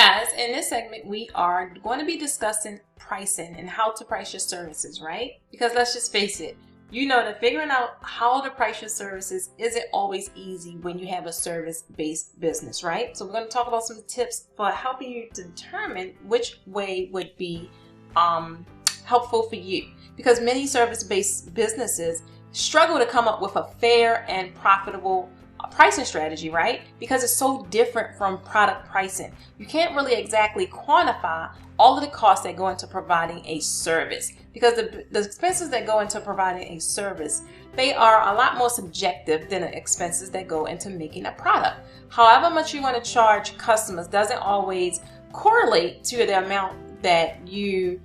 guys, in this segment we are going to be discussing pricing and how to price your services, right? Because let's just face it, you know that figuring out how to price your services isn't always easy when you have a service-based business, right? So we're going to talk about some tips for helping you determine which way would be helpful for you, because many service-based businesses struggle to come up with a fair and profitable pricing strategy, right? Because it's so different from product pricing. You can't really exactly quantify all of the costs that go into providing a service, because the expenses that go into providing a service, they are a lot more subjective than the expenses that go into making a product. However much you want to charge customers doesn't always correlate to the amount that you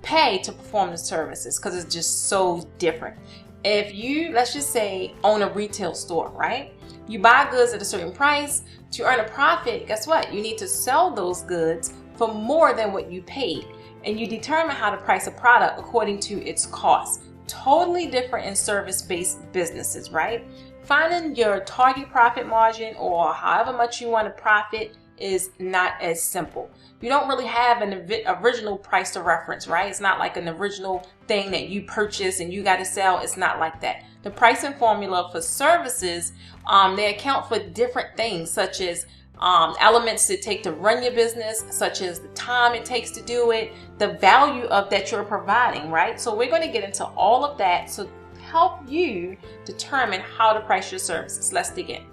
pay to perform the services, because it's just so different. If you, let's just say, own a retail store, right? You buy goods at a certain price. To earn a profit, guess what? You need to sell those goods for more than what you paid. And you determine how to price a product according to its cost. Totally different in service-based businesses, right? Finding your target profit margin, or however much you want to profit, is not as simple. You don't really have an original price to reference, right? It's not like an original thing that you purchase and you got to sell. It's not like that. The pricing formula for services, they account for different things, such as elements it take to run your business, such as the time it takes to do it, the value of that you're providing, right? So we're going to get into all of that to help you determine how to price your services. Let's dig in.